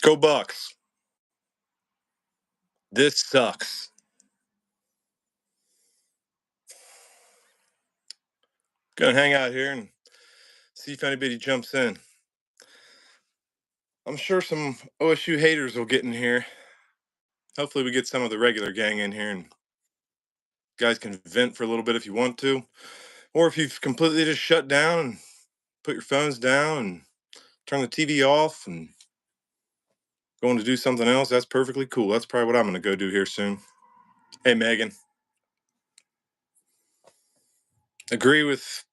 Go Bucks. This sucks. Gonna hang out here and see if anybody jumps in. I'm sure some OSU haters will get in here. Hopefully, we get some of the regular gang in here and you guys can vent for a little bit if you want to. Or if you've completely just shut down and put your phones down and turn the TV off and going to do something else, that's perfectly cool. That's probably what I'm gonna go do here soon. Hey, Megan. Agree with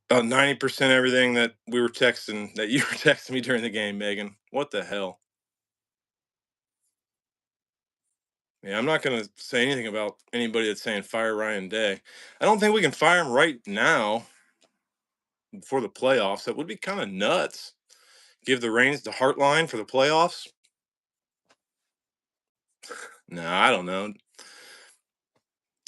90% everything that we were texting, that you were texting me during the game, Megan. What the hell? Yeah, I'm not going to say anything about anybody that's saying fire Ryan Day. I don't think we can fire him right now before the playoffs. That would be kind of nuts. Give the reins to Heartline for the playoffs? No, I don't know.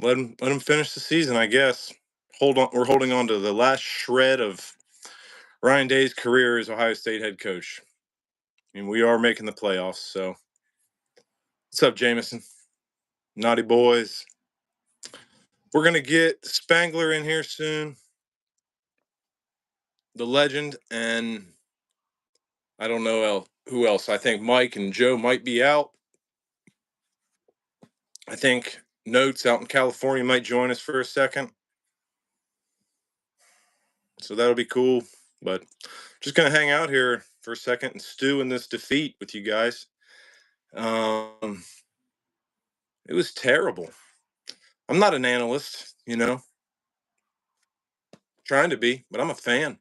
Let him finish the season, I guess. Hold on, we're holding on to the last shred of Ryan Day's career as Ohio State head coach. I mean, we are making the playoffs, so what's up, Jameson? Naughty boys. We're gonna get Spangler in here soon. The legend, and I don't know who else. I think Mike and Joe might be out. I think Notes out in California might join us for a second. So that'll be cool. But just going to hang out here for a second and stew in this defeat with you guys. It was terrible. I'm not an analyst, trying to be, but I'm a fan.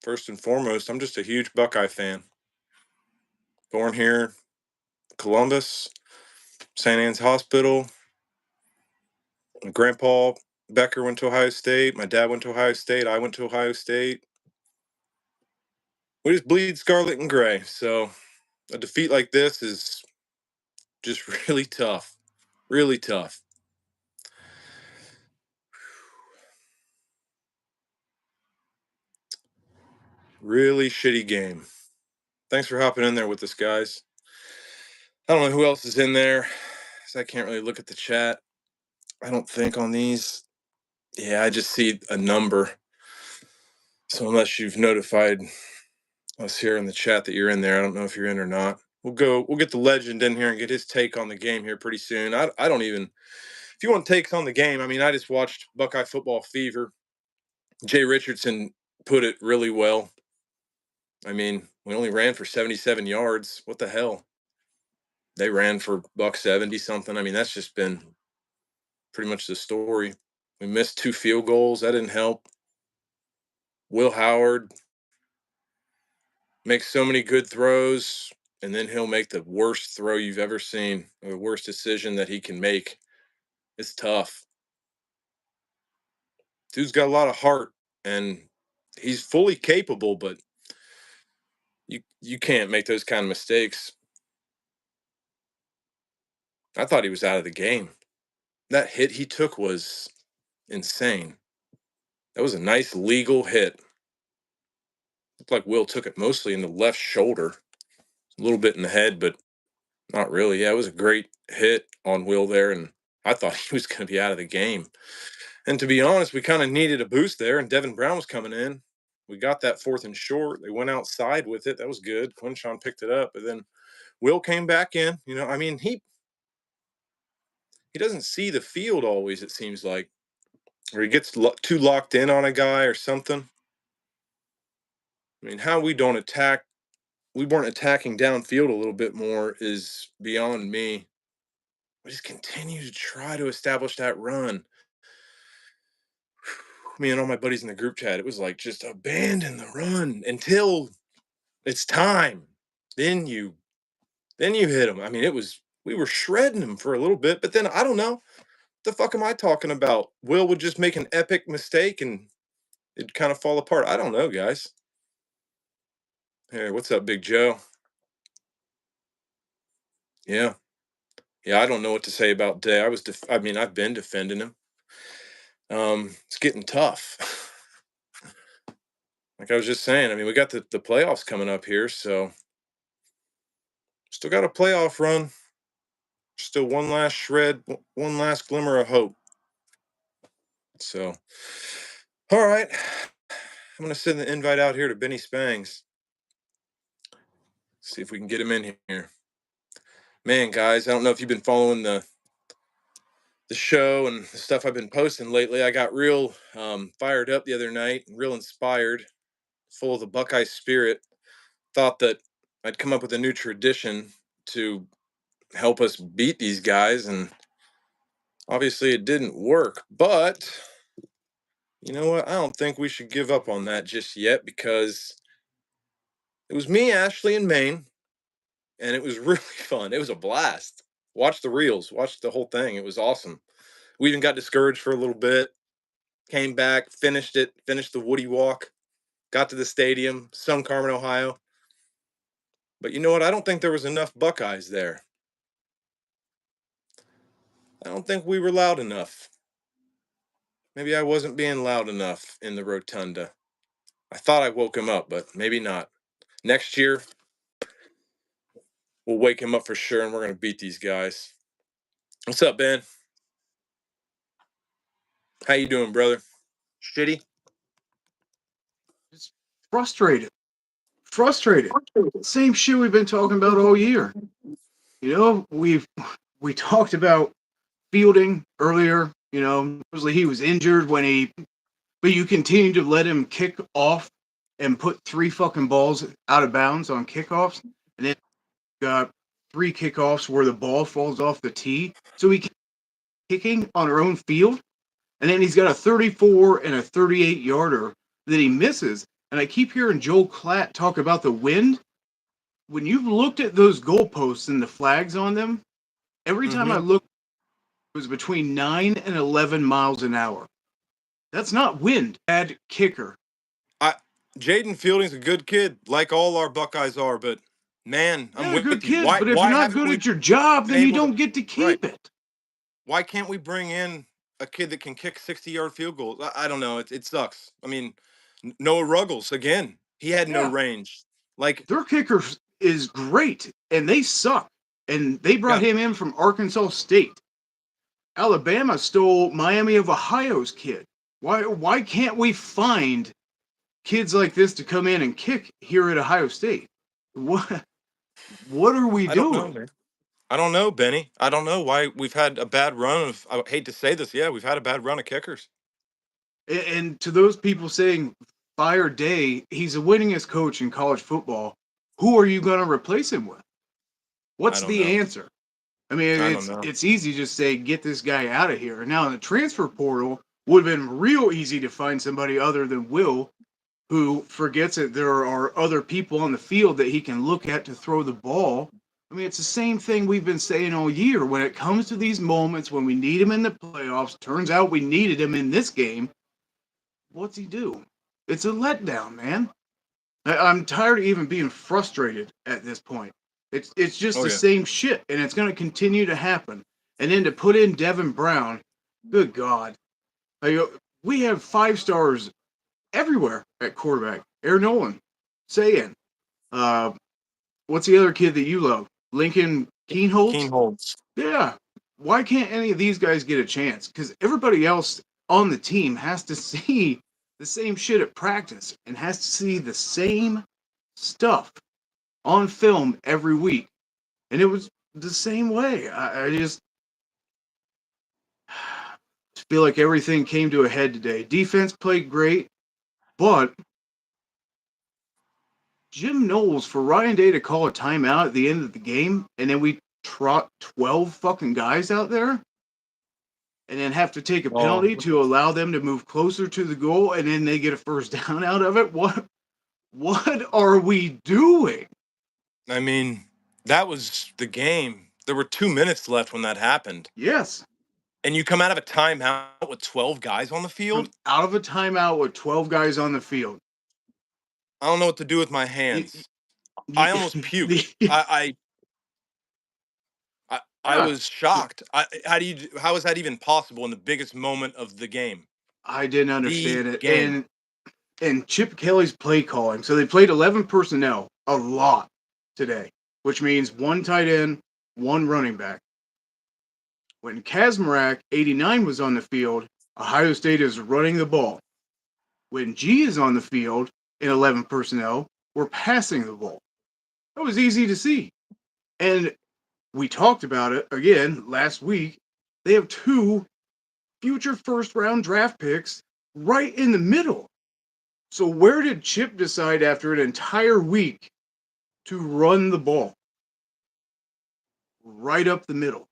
First and foremost, I'm just a huge Buckeye fan. Born here, Columbus, St. Anne's Hospital. My grandpa Becker went to Ohio State. My dad went to Ohio State. I went to Ohio State. We just bleed scarlet and gray. So a defeat like this is just really tough. Really tough. Really shitty game. Thanks for hopping in there with us, guys. I don't know who else is in there, so I can't really look at the chat. I don't think on these. Yeah, I just see a number. So unless you've notified us here in the chat that you're in there, I don't know if you're in or not. We'll get the legend in here and get his take on the game here pretty soon. I don't even, if you want takes on the game, I mean, I just watched Buckeye Football Fever. Jay Richardson put it really well. I mean, we only ran for 77 yards. What the hell? They ran for $170 something. I mean, that's just been pretty much the story. We missed 2 field goals. That didn't help. Will Howard makes so many good throws, and then he'll make the worst throw you've ever seen, or the worst decision that he can make. It's tough. Dude's got a lot of heart, and he's fully capable, but you can't make those kind of mistakes. I thought he was out of the game. That hit he took was insane. That was a nice legal hit. Looked like Will took it mostly in the left shoulder, a little bit in the head, but not really. Yeah, it was a great hit on Will there, and I thought he was going to be out of the game. And to be honest, we kind of needed a boost there, and Devin Brown was coming in. We got that 4th and short. They went outside with it. That was good. Quinshawn picked it up, but then Will came back in. I mean, he doesn't see the field always, it seems like, or he gets too locked in on a guy or something. I mean, how we weren't attacking downfield a little bit more is beyond me. We just continue to try to establish that run. Me and all my buddies in the group chat, it was like, just abandon the run until it's time. Then you hit them. I mean, we were shredding them for a little bit, but then I don't know. The fuck am I talking about? Will would just make an epic mistake and it'd kind of fall apart. I don't know, guys. Hey, what's up, Big Joe? Yeah. Yeah, I don't know what to say about Day. I mean, I've been defending him. It's getting tough. Like I was just saying, I mean, we got the playoffs coming up here, so Still got a playoff run. Still one last shred, one last glimmer of hope. So, all right. I'm going to send the invite out here to Benny Spangs. See if we can get him in here. Man, guys, I don't know if you've been following the show and the stuff I've been posting lately. I got real fired up the other night, real inspired, full of the Buckeye spirit. Thought that I'd come up with a new tradition to help us beat these guys, and obviously it didn't work. But you know what? I don't think we should give up on that just yet, because it was me, Ashley, and Maine, and it was really fun. It was a blast. Watch the reels, watch the whole thing. It was awesome. We even got discouraged for a little bit, came back, finished the Woody Walk, got to the stadium, Sun Carmen, Ohio. But you know what? I don't think there was enough Buckeyes there. I don't think we were loud enough. Maybe I wasn't being loud enough in the rotunda. I thought I woke him up, but maybe not. Next year, we'll wake him up for sure, and we're going to beat these guys. What's up, Ben? How you doing, brother? Shitty? It's frustrated. Same shit we've been talking about all year. You know, we talked about Fielding earlier. You know, supposedly he was injured but you continue to let him kick off and put 3 fucking balls out of bounds on kickoffs, and then got 3 kickoffs where the ball falls off the tee. So he keeps kicking on our own field, and then he's got a 34 and a 38 yarder that he misses. And I keep hearing Joel Klatt talk about the wind. When you've looked at those goalposts and the flags on them, every time I look, it was between 9 and 11 miles an hour. That's not wind. Bad kicker. Jaden Fielding's a good kid, like all our Buckeyes are, but man, I'm Yeah, good with you. kids, but if you're not good at your job, then you don't get to keep it. Why can't we bring in a kid that can kick 60-yard field goals? I don't know. It sucks. I mean, Noah Ruggles, again, he had no range. Like, their kicker is great, and they suck. And they brought him in from Arkansas State. Alabama stole Miami of Ohio's kid. Why can't we find kids like this to come in and kick here at Ohio State? What are we doing? I don't know, Benny. I don't know why we've had a bad run of, I hate to say this, we've had a bad run of kickers. And to those people saying, fire Day, he's the winningest coach in college football. Who are you going to replace him with? What's the answer? I mean, it's easy to just say, get this guy out of here. Now, in the transfer portal, would have been real easy to find somebody other than Will, who forgets that there are other people on the field that he can look at to throw the ball. I mean, it's the same thing we've been saying all year. When it comes to these moments when we need him in the playoffs, turns out we needed him in this game. What's he do? It's a letdown, man. I'm tired of even being frustrated at this point. It's just the same shit, and it's going to continue to happen. And then to put in Devin Brown, good God. We have 5 stars everywhere at quarterback. Aaron Nolan, Sayan. What's the other kid that you love? Lincoln Keenholz? Yeah. Why can't any of these guys get a chance? Because everybody else on the team has to see the same shit at practice and has to see the same stuff on film every week. And it was the same way. I just feel like everything came to a head today. Defense played great, but Jim Knowles, for Ryan Day to call a timeout at the end of the game, and then we trot 12 fucking guys out there, and then have to take a penalty to allow them to move closer to the goal, and then they get a first down out of it. What are we doing? I mean, that was the game. There were 2 minutes left when that happened. Yes. And you come out of a timeout with 12 guys on the field? Out of a timeout with 12 guys on the field. I don't know what to do with my hands. I almost puked. I was shocked. How is that even possible in the biggest moment of the game? I didn't understand it. And Chip Kelly's play calling. So they played 11 personnel a lot today, which means one tight end, one running back. When Kazmarak 89 was on the field, Ohio State is running the ball. When G is on the field in 11 personnel, we're passing the ball. That was easy to see. And we talked about it again last week. They have 2 future first round draft picks right in the middle. So where did Chip decide after an entire week to run the ball? Right up the middle.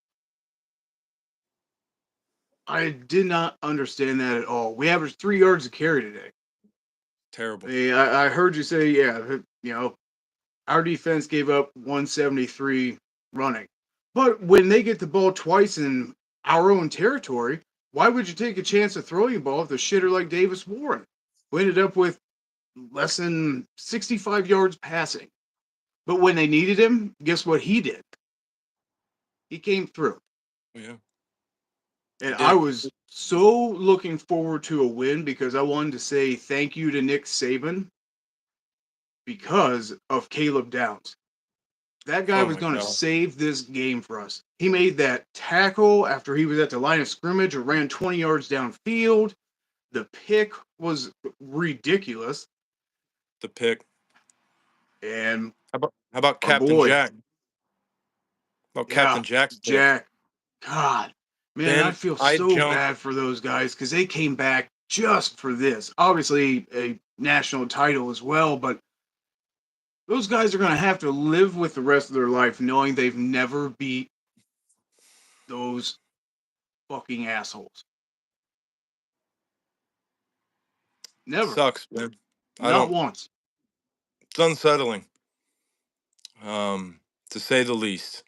I did not understand that at all. We averaged 3 yards a carry today. Terrible. I heard you say, our defense gave up 173 running. But when they get the ball twice in our own territory, why would you take a chance of throwing the ball if the shitter like Davis Warren, who ended up with less than 65 yards passing? But when they needed him, guess what he did? He came through. Yeah. And I was so looking forward to a win because I wanted to say thank you to Nick Saban because of Caleb Downs. That guy was going to save this game for us. He made that tackle after he was at the line of scrimmage or ran 20 yards downfield. The pick was ridiculous. The pick. And how about Captain Jack? Captain Jack's pick? Jack. God, man, I feel so bad for those guys because they came back just for this. Obviously, a national title as well, but those guys are going to have to live with the rest of their life knowing they've never beat those fucking assholes. Never. Sucks, man. Not once. It's unsettling, to say the least.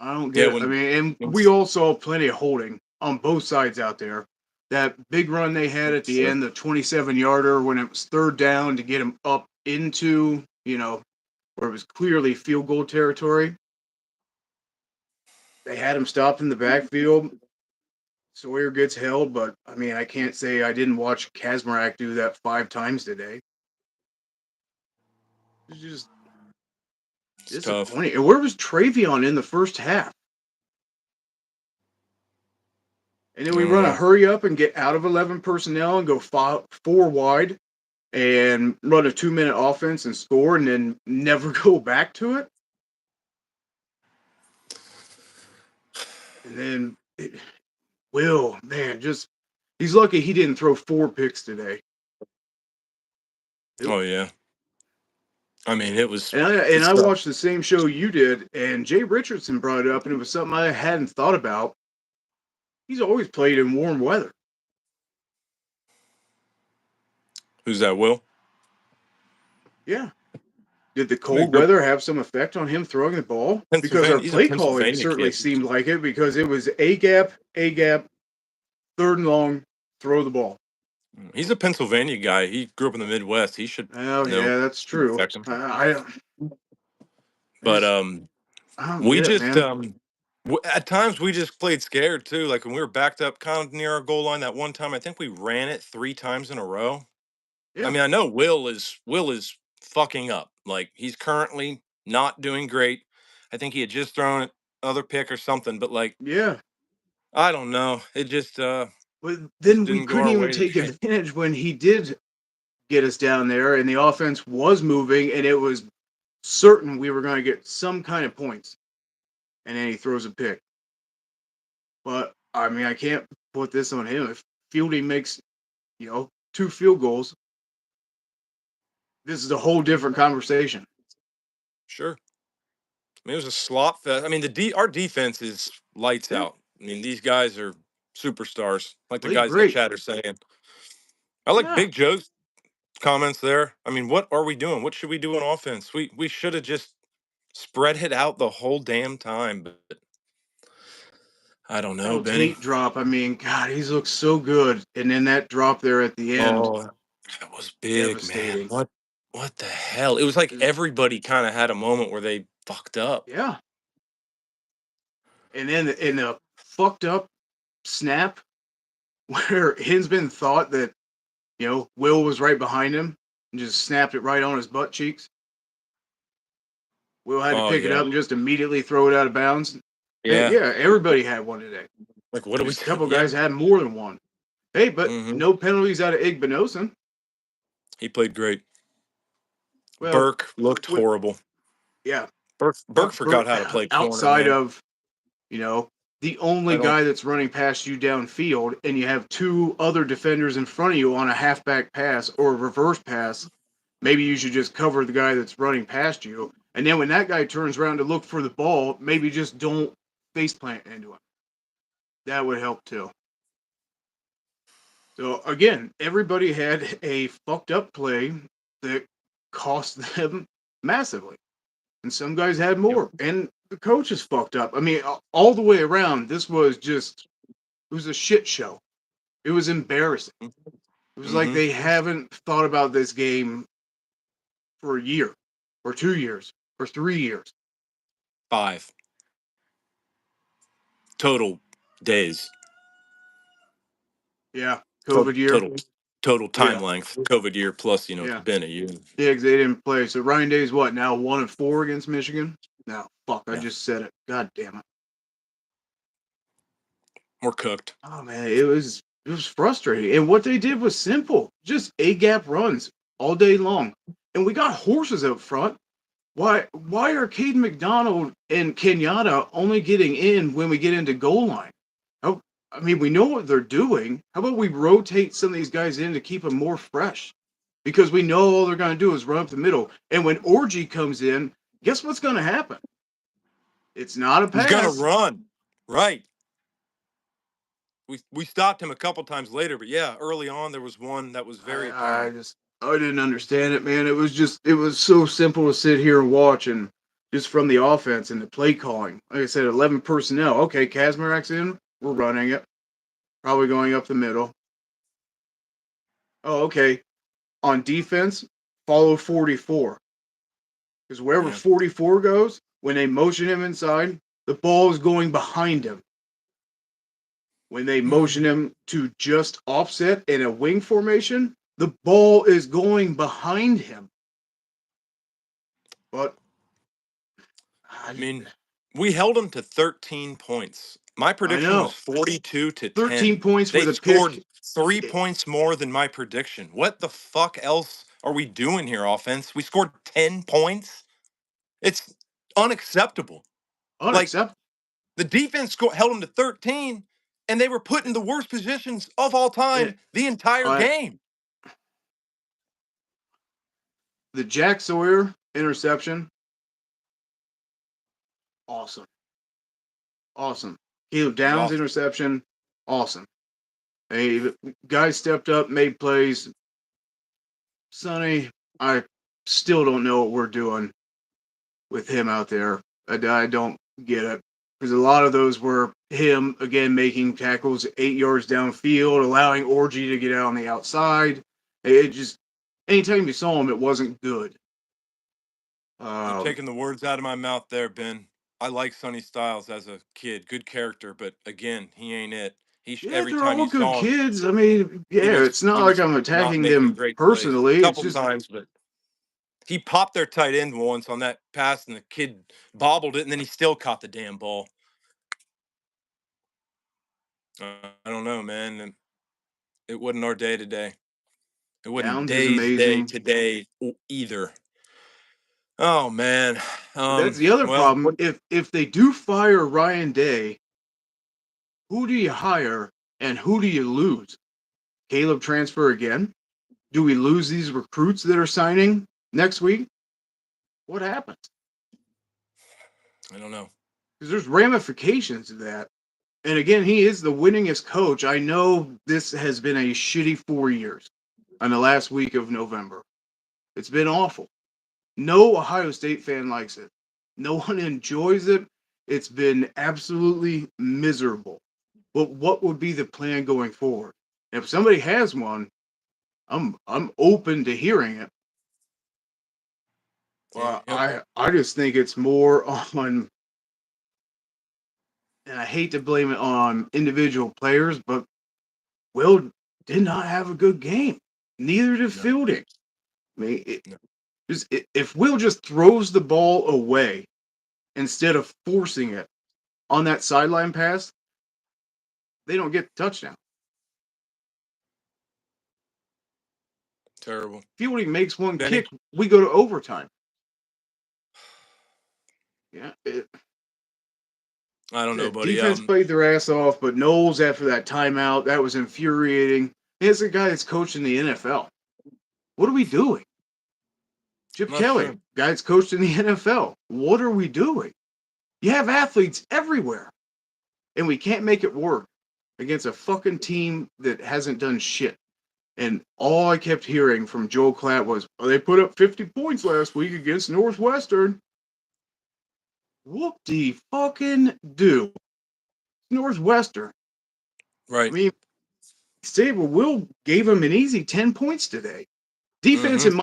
I don't get it. I mean, and we all saw plenty of holding on both sides out there. That big run they had at the end, the 27-yarder, when it was 3rd down to get him up into, where it was clearly field goal territory. They had him stopped in the backfield. Sawyer gets held, but, I mean, I can't say I didn't watch Kazmarak do that 5 times today. It's just disappointing. Tough. And where was Travion in the first half? And then we run a hurry up and get out of 11 personnel and go 4 wide and run a 2-minute offense and score and then never go back to it. And then Will, man, he's lucky he didn't throw 4 picks today. Oh, yeah. I mean, it was... And I watched the same show you did, and Jay Richardson brought it up, and it was something I hadn't thought about. He's always played in warm weather. Who's that, Will? Yeah. Did the cold weather have some effect on him throwing the ball? Because our play calling certainly seemed like it, because it was A-gap, 3rd and long, throw the ball. He's a Pennsylvania guy. He grew up in the Midwest. He should. Oh, yeah, that's true. At times we just played scared too. Like when we were backed up kind of near our goal line that one time, I think we ran it 3 times in a row. Yeah. I mean, I know Will is fucking up. Like he's currently not doing great. I think he had just thrown another pick or something, but like, yeah, I don't know. It just but then we couldn't even take advantage when he did get us down there and the offense was moving and it was certain we were going to get some kind of points. And then he throws a pick. But, I mean, I can't put this on him. If Fielding makes, 2 field goals, this is a whole different conversation. Sure. I mean, it was a slop fest. I mean, our defense is lights out. I mean, these guys are superstars, like the guys in the chat are saying. I like Big Joe's comments there. I mean, what are we doing? What should we do on offense? We should have just spread it out the whole damn time, but I don't know, Benny. Tate drop, I mean, God, he's looked so good. And then that drop there at the end. Oh, that was big, man. What the hell? It was like everybody kind of had a moment where they fucked up. Yeah. And then in the fucked up snap where Hinsman thought that, Will was right behind him and just snapped it right on his butt cheeks. Will had to Oh pick it yeah, up and just immediately throw it out of bounds. yeah. Yeah, everybody had one today. Like what do we? Just a couple Yeah. guys had more than one. Hey, but Hmm. no penalties out of Igbinosun. He played great. Well, Burke looked with, horrible. yeah, Burke forgot Bert, how to play corner, outside man. of, you know, the only I don't. guy that's running past you downfield, and you have two other defenders in front of you on a halfback pass or a reverse pass, maybe you should just cover the guy that's running past you. And then when that guy turns around to look for the ball, maybe just don't face plant into him. That would help too. So again, everybody had a fucked up play that cost them massively. And some guys had Yep. more. And the coach is fucked up. I mean, all the way around, this was just, it was a shit show. It was embarrassing. It was like Mm-hmm. they haven't thought about this game for a year, or 2 years, or 3 years. 5 total days. Yeah, Total COVID year. total total time Yeah, length. COVID year plus, it's yeah, been a year. yeah. 'Cause they didn't play. So Ryan Day's what now? 1-4 against Michigan. No, fuck. I Yeah, just said it. God damn it. we're cooked. Oh man, it was frustrating. And what they did was simple. Just A gap runs all day long. And we got horses out front. Why are Caden McDonald and Kenyatta only getting in when we get into goal line? How, I mean, we know what they're doing. How about we rotate some of these guys in to keep them more fresh? Because we know all they're going to do is run up the middle. And when Orgy comes in, guess what's going to happen? It's not a He's gonna pass. run, right? We stopped him a couple times later, but yeah, early on there was one that was very I apparent. just I didn't understand it, man. It was so simple to sit here and watch, and just from the offense and the play calling. Like I said, 11 personnel. Okay, Kazmarek's in. We're running it. Probably going up the middle. Oh, okay. On defense, follow 44. Because wherever Yeah. 44 goes, when they motion him inside, the ball is going behind him. When they motion him to just offset in a wing formation, the ball is going behind him. But I mean, we held them to 13 points. My I prediction was know 42-10. 13 points They with a pick. scored 3 points more than my prediction. What the fuck else are we doing here, offense? We scored 10 points. It's unacceptable. Like Unacceptable. the defense held them to 13, and they were put in the worst positions of all It, time the entire I, game. the Jack Sawyer interception, awesome. Awesome. Caleb It was Downs awesome. interception, awesome. Hey, guys stepped up, made plays. Sonny, I still don't know what we're doing with him out there. I don't get it. Because a lot of those were him, again, making tackles 8 yards downfield, allowing Orgy to get out on the outside. It just, anytime you saw him, it wasn't good. You're taking the words out of my mouth there, Ben. I like Sonny Styles as a kid, good character, but again, he ain't it. Yeah, Every they're time all you good saw him, kids. I mean, yeah, it's he not like was I'm not attacking making them great plays. A personally. It's couple just times, but he popped their tight end once on that pass, and the kid bobbled it, and then he still caught the damn ball. I don't know, man. And it wasn't our day today. It wasn't Downs is Day's day amazing. today either. Oh man. That's the other Well, problem. If they do fire Ryan Day, who do you hire and who do you lose? Caleb transfer again? Do we lose these recruits that are signing next week? What happens? I don't know. Because there's ramifications to that. And again, he is the winningest coach. I know this has been a shitty 4 years on the last week of November. It's been awful. No Ohio State fan likes it. No one enjoys it. It's been absolutely miserable. But what would be the plan going forward? If somebody has one, I'm open to hearing it. Well, Yep. I just think it's more on, and I hate to blame it on individual players, but Will did not have a good game. Neither did No. Fielding. I mean, No. If Will just throws the ball away instead of forcing it on that sideline pass, they don't get the touchdown. Terrible. Fielding makes one Benny? kick, we go to overtime. Yeah. I don't know, buddy. Defense played their ass off, but Knowles, after that timeout, that was infuriating. He's a guy that's coaching the NFL. What are we doing? Chip Kelly, sure. guy that's coached in the NFL. What are we doing? You have athletes everywhere, and we can't make it work against a fucking team that hasn't done shit. And all I kept hearing from Joel Klatt was, oh, they put up 50 points last week against Northwestern. Whoop-de fucking-do. Northwestern. Right. I mean, Sabre Will gave him an easy 10 points today. Defense and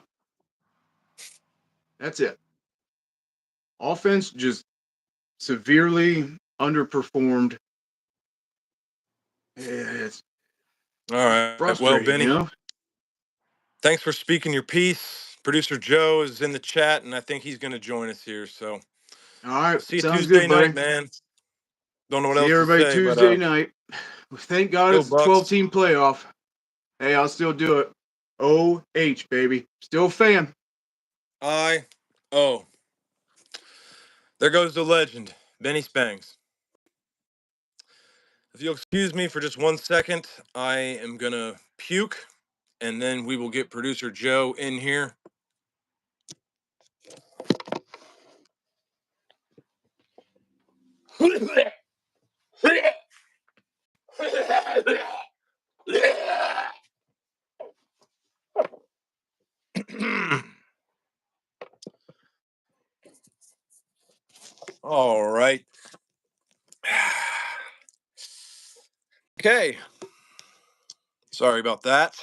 that's it. Offense just severely underperformed. It's all right. frustrating, Well, Benny, you know? thanks for speaking your piece. Producer Joe is in the chat, and I think he's going to join us here. So, All right, see you sounds Tuesday good, buddy. night, man. Don't know what See else to everybody say, Tuesday but night. Thank God go it's a Bucks. 12-team playoff. Hey, I'll still do it. OH, baby. Still a fan. Oh, there goes the legend, Benny Spangs. If you'll excuse me for just 1 second, I am going to puke, and then we will get producer Joe in here. All right. Okay. Sorry about that.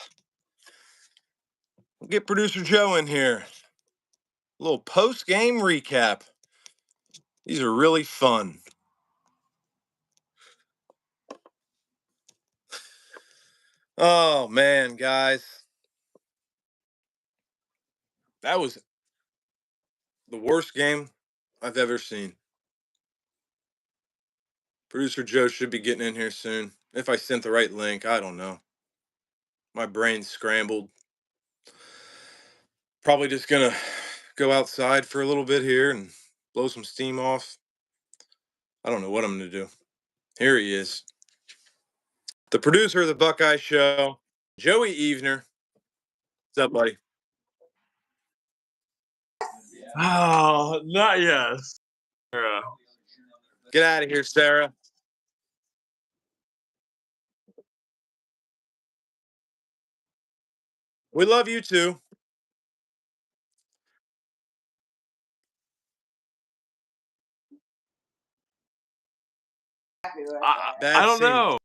We'll get producer Joe in here. A little post-game recap. These are really fun. Oh, man, guys. That was the worst game I've ever seen. Producer Joe should be getting in here soon. If I sent the right link, I don't know. My brain's scrambled. Probably just gonna go outside for a little bit here and blow some steam off. I don't know what I'm gonna do. Here he is. The producer of the Buckeye Show, Joey Evener. What's up, buddy? Oh, not yet. Sarah. Get out of here, Sarah. We love you too. I don't know.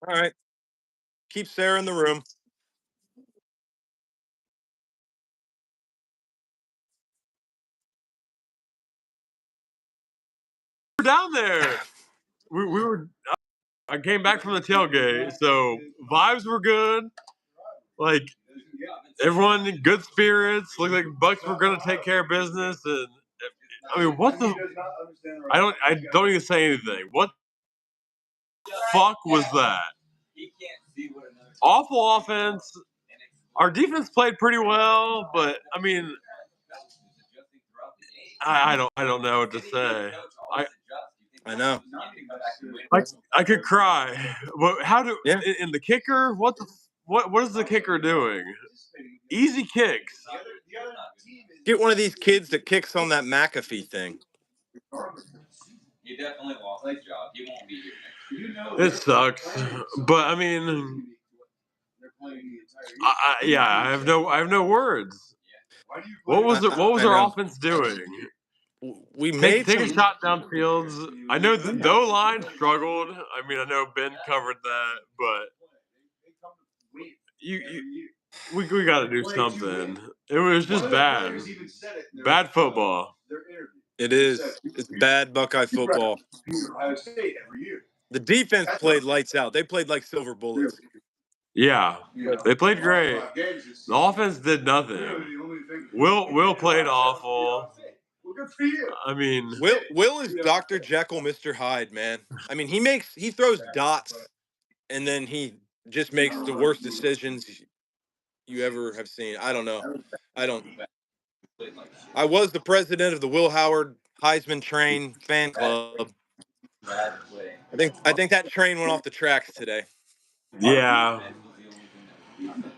All right. Keep Sarah in the room. We were down there. We were. I came back from the tailgate, so vibes were good. Like everyone in good spirits. Looked like Bucks were gonna take care of business, and I mean, what the? I don't even say anything. What the fuck was that? Awful offense. Our defense played pretty well, but I mean, I don't know what to say. I know. I could cry. How do in the kicker? What is the kicker doing? Easy kicks. Get one of these kids that kicks on that McAfee thing. He definitely lost his job. He won't be here next year. It sucks, but I mean, I have no words. What was our offense doing? We made take a shot downfield. I know the line struggled. I mean, I know Ben covered that, but we got to do something. It was just bad. Bad football. It is. It's bad Buckeye football. The defense played lights out. They played like silver bullets. Yeah, But they played great. The offense did nothing. Will played awful. I mean, Will is Dr. Jekyll, Mr. Hyde, man. I mean, he throws dots and then he just makes the worst decisions you ever have seen. I don't know. I was the president of the Will Howard Heisman Train fan club. I think that train went off the tracks today. yeah,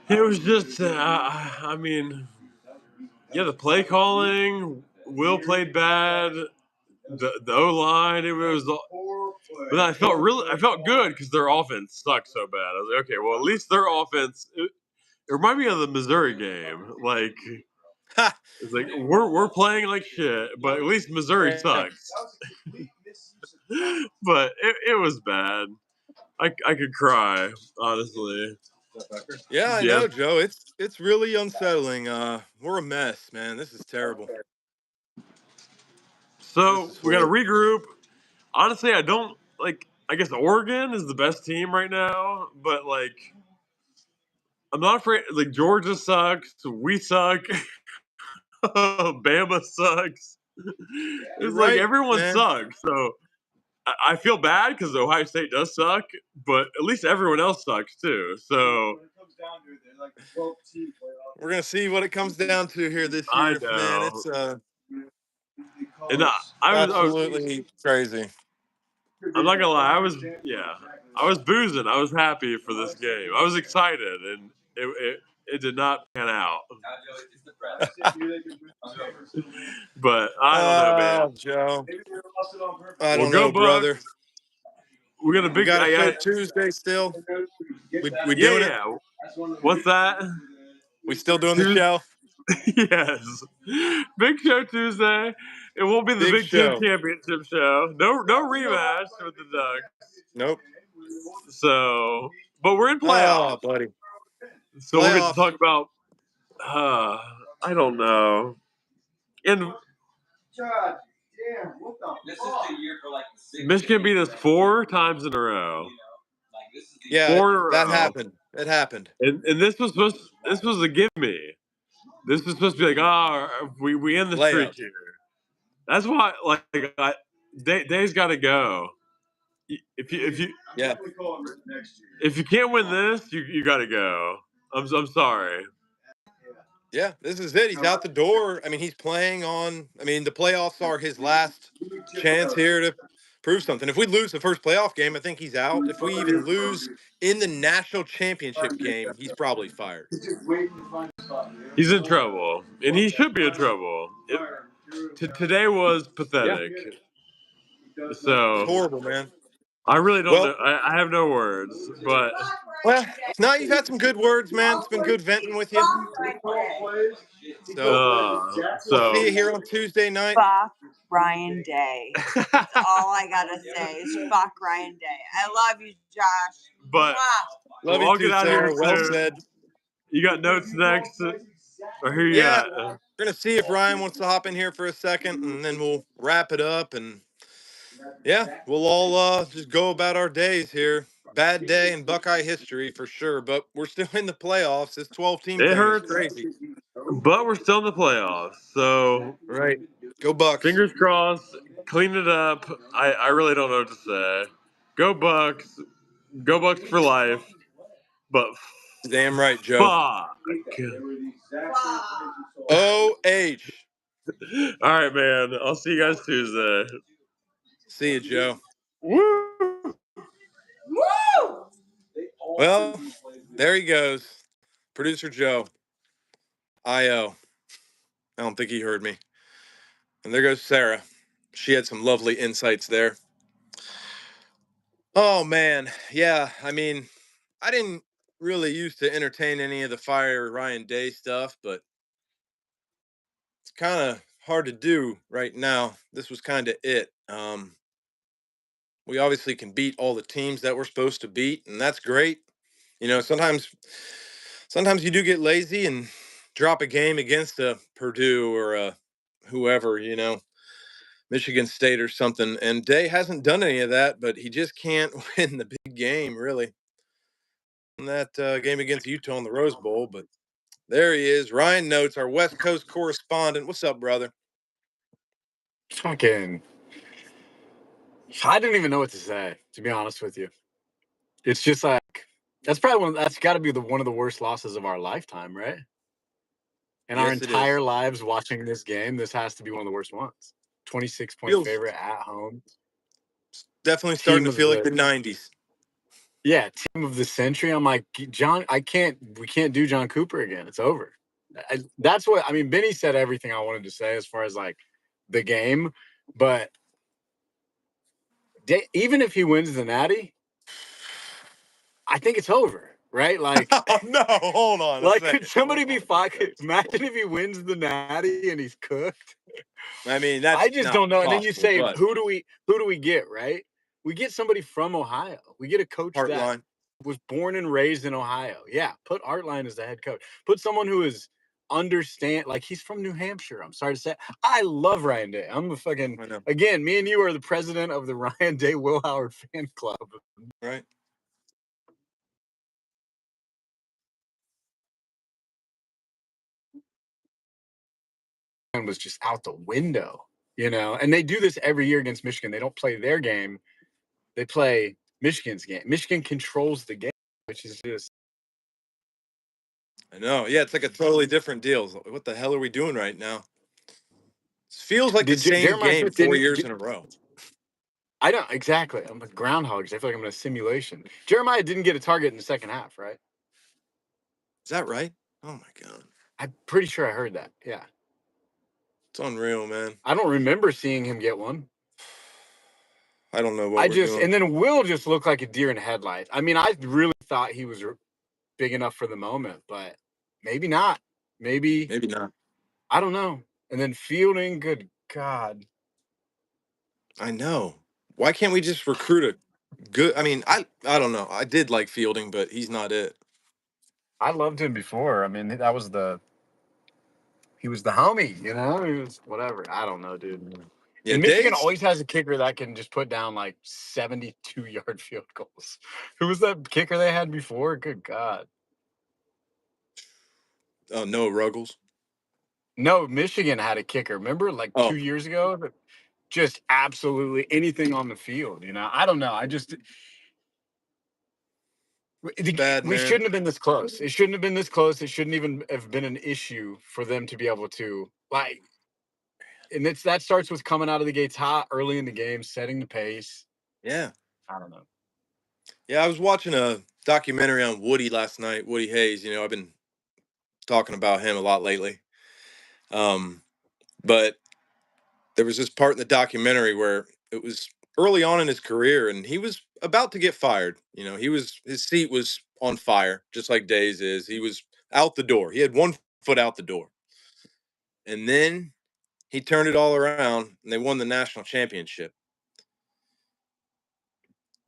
it was just. I mean, yeah, the play calling. Will played bad. The O line. It was. But I felt good because their offense sucked so bad. I was like, okay, well, at least their offense. It reminded me of the Missouri game. Like, it's like we're playing like shit, but at least Missouri sucks. But it was bad. I could cry, honestly. Yeah, I Yeah. know, Joe. It's really unsettling. We're a mess, man. This is terrible. This So is we got to horrible. regroup. Honestly, I don't like. I guess Oregon is the best team right now, but like, I'm not afraid. Like Georgia sucks. We suck. Bama sucks. You're It's like right, everyone man. sucks. So I feel bad because Ohio State does suck, but at least everyone else sucks too. So We're gonna see what it comes down to here this I year, man. know. It's And I was absolutely crazy. I'm not gonna lie. I was boozing. I was happy for this game. I was excited, and it did not pan out. But I don't know, man. Oh, Joe. I Well, don't go know, brother. Bucks. We got a We big. got a show Tuesday still. We Yeah, doing it? yeah. What's that? We still doing the Tuesday. show? Yes. Big show Tuesday. It won't be the Big Big Ten show. championship show. No rematch with the Ducks. Nope. So, but we're in Oh, playoffs. buddy. So we'll get to Playoffs. talk about. I don't know. And This is the year for like the sixth. Michigan beat us 4 times in a row. Yeah, 4 in a row. It happened. And this was a gimme. This was supposed to be like, we end the streak Layup. here. That's why, like, Day's got to go. Yeah. If you can't win this, you got to go. I'm sorry. Yeah, this is it. He's out the door. I mean, he's playing on. I mean, the playoffs are his last chance here to prove something. If we lose the first playoff game, I think he's out. If we even lose in the national championship game, he's probably fired. He's in trouble, and he should be in trouble. Today was Yeah. pathetic. It's So horrible, man. I really don't Well, know. I have no words, but well, now you've had some good words, man. It's been good venting with you. So we'll see so you here on Tuesday night. Fuck Ryan Day. That's all I gotta say is fuck Ryan Day. I love you, Josh. But Love you I'll too, get out of here Sarah. Well soon. said. You got notes next, or who you Yeah, got? we're gonna see if Ryan wants to hop in here for a second, and then we'll wrap it up. And yeah, we'll all just go about our days here. Bad day in Buckeye history for sure, but we're still in the playoffs. This 12-team It thing is hurts, crazy. but we're still in the playoffs. So Right. Go Bucks. fingers crossed. Clean it up. I really don't know what to say. Go Bucks. Go Bucks for life. But Damn right, Joe. fuck. O-H. All right, man. I'll see you guys Tuesday. See you, Joe. Woo! Well, there he goes. Producer Joe. I.O. I don't think he heard me. And there goes Sarah. She had some lovely insights there. Oh, man. Yeah, I mean, I didn't really used to entertain any of the Fire Ryan Day stuff, but it's kind of hard to do right now. This was kind of it. We obviously can beat all the teams that we're supposed to beat, and that's great. You know, sometimes you do get lazy and drop a game against a Purdue or a whoever, Michigan State or something. And Day hasn't done any of that, but he just can't win the big game, really. In that game against Utah in the Rose Bowl, but there he is. Ryan Notes, our West Coast correspondent. What's up, brother? Fucking, I didn't even know what to say, to be honest with you. It's just like, that's got to be one of the worst losses of our lifetime, right? In our Yes, it entire is. lives watching this game, this has to be one of the worst ones. 26-point Feels favorite at home. definitely starting to feel like the 90s. Yeah, team of the century. I'm like, John, we can't do John Cooper again. It's over. That's what, I mean, Benny said everything I wanted to say as far as like the game, but even if he wins the Natty, I think it's over, right? Like, oh no, hold on. Like, could somebody be fired? Imagine if he wins the Natty and he's cooked. I mean, that's I just don't know. And then you say, but who do we get? Right? We get somebody from Ohio. We get a coach that was born and raised in Ohio. Yeah, put Artline as the head coach. Put someone who is like he's from New Hampshire. I'm sorry to say, I love Ryan Day. I'm a fucking again. Me and you are the president of the Ryan Day Will Howard fan club. Right. Was just out the window, and they do this every year against Michigan. They don't play their game, they play Michigan's game. Michigan controls the game, which is just, I know. Yeah, it's like a totally different deal. What the hell are we doing right now? It feels like the same game 4 years in a row. I don't exactly. I'm like groundhogs. I feel like I'm in a simulation. Jeremiah didn't get a target in the second half, right? Is that right? Oh my god, I'm pretty sure I heard that. Yeah. It's unreal, man. I don't remember seeing him get one. I don't know what we're doing. And then Will just looked like a deer in headlights. I mean, I really thought he was big enough for the moment, but maybe not. Maybe not. I don't know. And then Fielding, good God. I know. Why can't we just recruit a good? I mean, I don't know. I did like Fielding, but he's not it. I loved him before. I mean, he was the homie, He was whatever. I don't know, dude. Yeah, and Michigan always has a kicker that can just put down like 72-yard field goals. Who was that kicker they had before? Good God. Oh, Noah Ruggles. No, Michigan had a kicker. Remember, like 2 years ago? Just absolutely anything on the field, I don't know. We shouldn't have been this close. It shouldn't have been this close. It shouldn't even have been an issue for them to be able to, like, and that starts with coming out of the gates hot early in the game, setting the pace. Yeah. I don't know. Yeah, I was watching a documentary on Woody last night, Woody Hayes. I've been talking about him a lot lately. But there was this part in the documentary where it was early on in his career and he was about to get fired. His seat was on fire, just like Day's is. He was out the door. He had 1 foot out the door. And then he turned it all around and they won the national championship. I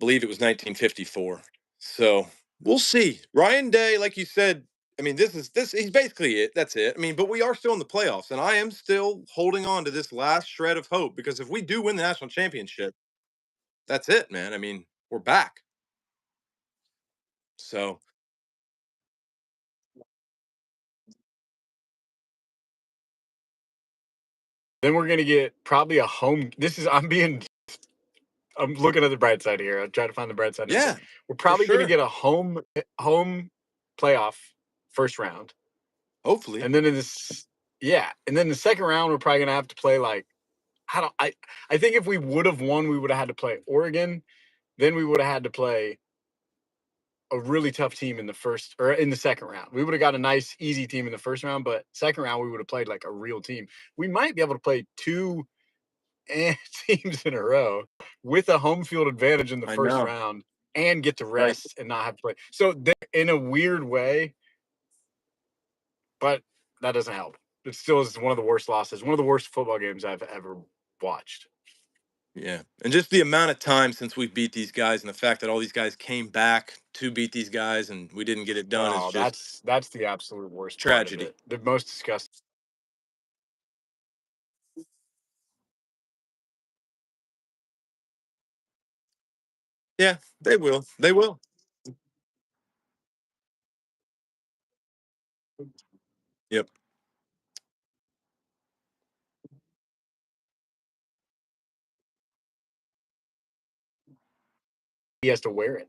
believe it was 1954. So we'll see. Ryan Day, like you said, I mean, he's basically it. That's it. I mean, but we are still in the playoffs, and I am still holding on to this last shred of hope because if we do win the national championship, that's it, man. I mean, we're back. So then we're gonna get probably a home. I'm looking at the bright side here. I'm trying to find the bright side. Yeah, we're probably gonna get a home playoff first round. Hopefully. And then and then the second round we're probably gonna have to play like I think if we would have won, we would have had to play Oregon. Then we would have had to play a really tough team in the second round. We would have got a nice, easy team in the first round, but second round we would have played like a real team. We might be able to play two teams in a row with a home field advantage in the first round and get to rest and not have to play. So in a weird way, but that doesn't help. It still is one of the worst losses, one of the worst football games I've ever watched. Yeah, and just the amount of time since we beat these guys, and the fact that all these guys came back to beat these guys, and we didn't get it done is Oh, just that's the absolute worst part of tragedy. it. The most disgusting. Yeah, they will. They will. Yep. He has to wear it.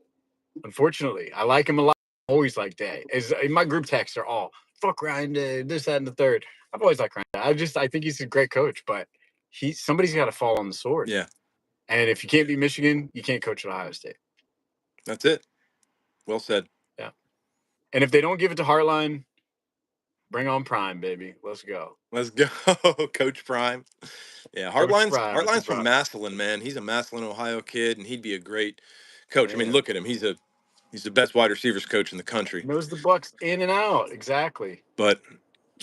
Unfortunately, I like him a lot. Always like that. As in my group texts are all fuck Ryan Day, this, that, and the third. I've always liked Ryan Day. I think he's a great coach, but somebody's got to fall on the sword. Yeah, And if you can't beat Michigan, you can't coach at Ohio State. that's it. Well said. Yeah. And if they don't give it to Hartline, bring on Prime, baby. Let's go. Let's go, Coach Prime. Yeah, Coach Hartline's Prime with the Hartline's from prime. Massillon, man. He's a Massillon, Ohio kid, and he'd be a great coach. I mean, Man. look at him. He's the best wide receivers coach in the country. Knows the Bucks in and out. Exactly. But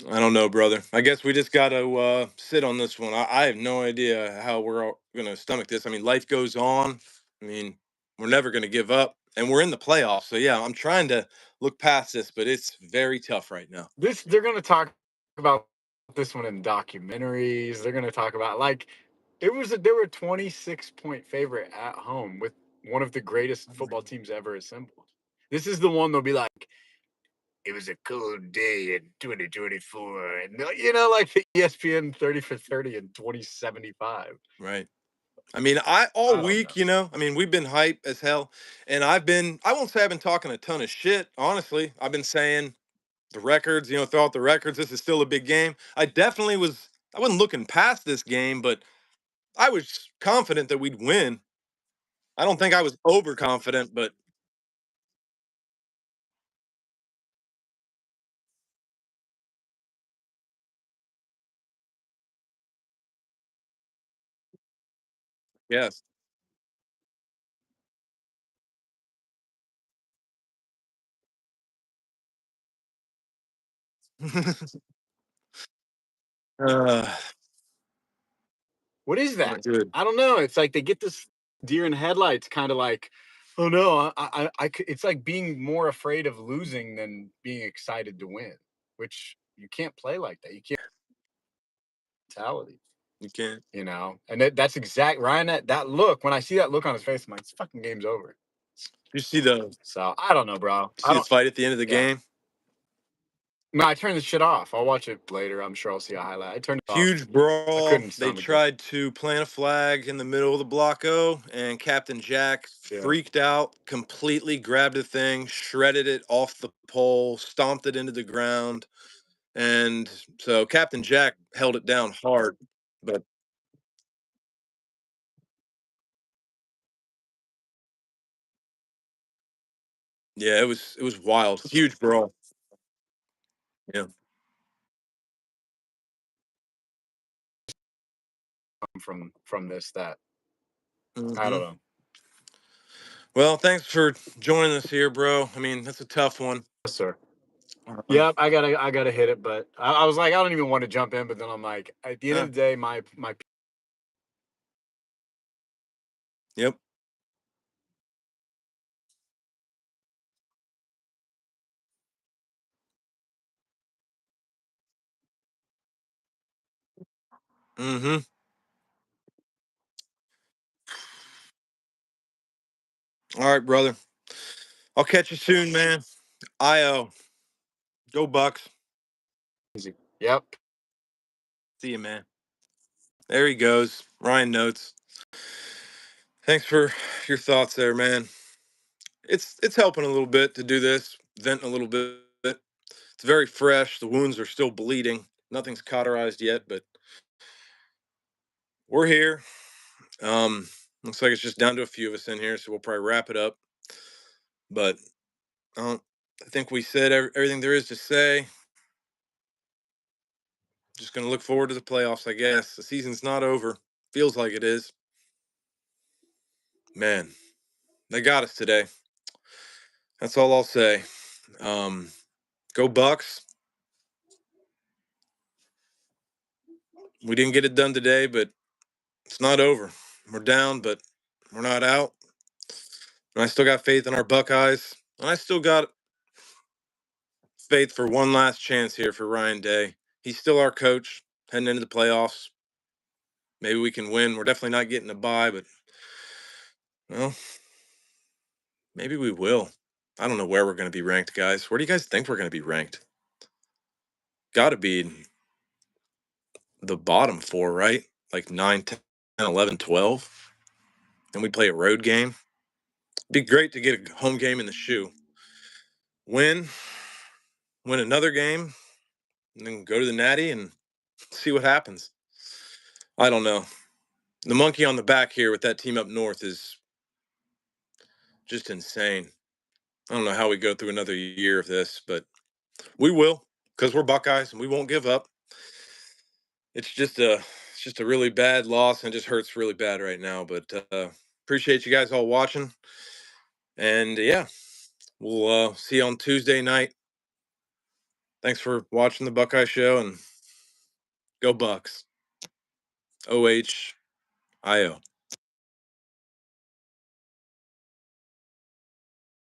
I don't know, brother. I guess we just got to sit on this one. I have no idea how we're going to stomach this. I mean, life goes on. I mean, we're never going to give up, and we're in the playoffs. So yeah, I'm trying to look past this, but it's very tough right now. They're going to talk about this one in documentaries. They're going to talk about they were a 26-point favorite at home with one of the greatest football teams ever assembled. This is the one they'll be like, it was a cold day in 2024, and like the ESPN 30 for 30 in 2075. Right. I mean, all I don't week, know. I mean, we've been hype as hell, and I won't say I've been talking a ton of shit. Honestly, I've been saying the records, throw out the records. This is still a big game. I wasn't looking past this game, but I was confident that we'd win. I don't think I was overconfident, but yes. uh, What is that? Not good. I don't know. It's like they get this deer in headlights kind of like, oh no, it's like being more afraid of losing than being excited to win, which you can't play like that. You can't mentality, You can't. and that's exact Ryan. That look, when I see that look on his face, I'm like, this fucking game's over. You see the So I don't know, bro. I see the don't. fight at the end of the Yeah. game. No, I turned this shit off. I'll watch it later. I'm sure I'll see a highlight. I turned it off. Huge brawl. couldn't They stomach it. tried to plant a flag in the middle of the block O, and Captain Jack Yeah. freaked out, completely grabbed the thing, shredded it off the pole, stomped it into the ground. And so Captain Jack held it down hard. But yeah, it was wild. Huge brawl. Yeah. From this that I Hmm. don't know. Well, thanks for joining us here, bro. I mean, that's a tough one. Yes, sir. Um, Yep, I gotta hit it, but I was like, I don't even want to jump in, but then I'm like, at the end of uh, the day, my yep. Hmm. All right, brother. I'll catch you soon, man. IO. Go Bucks. easy. Yep. See you, man. There he goes. Ryan Notes. Thanks for your thoughts there, man. It's helping a little bit to do this, vent a little bit. It's very fresh. The wounds are still bleeding. Nothing's cauterized yet, but we're here. Looks like it's just down to a few of us in here, so we'll probably wrap it up. But I think we said everything there is to say. Just gonna look forward to the playoffs, I guess. The season's not over. Feels like it is. Man, they got us today. That's all I'll say. Um, Go Bucks. We didn't get it done today, but it's not over. We're down, but we're not out. And I still got faith in our Buckeyes. And I still got faith for one last chance here for Ryan Day. He's still our coach heading into the playoffs. Maybe we can win. We're definitely not getting a bye, but, well, maybe we will. I don't know where we're going to be ranked, guys. Where do you guys think we're going to be ranked? Got to be the bottom four, right? Like 9, 10, 11, 12. And we play a road game. It'd be great to get a home game in the shoe. Win another game, and then go to the Natty and see what happens. I don't know. The monkey on the back here with that team up north is just insane. I don't know how we go through another year of this, but we will, because we're Buckeyes and we won't give up. It's just a really bad loss and it just hurts really bad right now. But appreciate you guys all watching. And yeah, we'll see you on Tuesday night. Thanks for watching the Buckeye Show, and go Bucks. OHIO.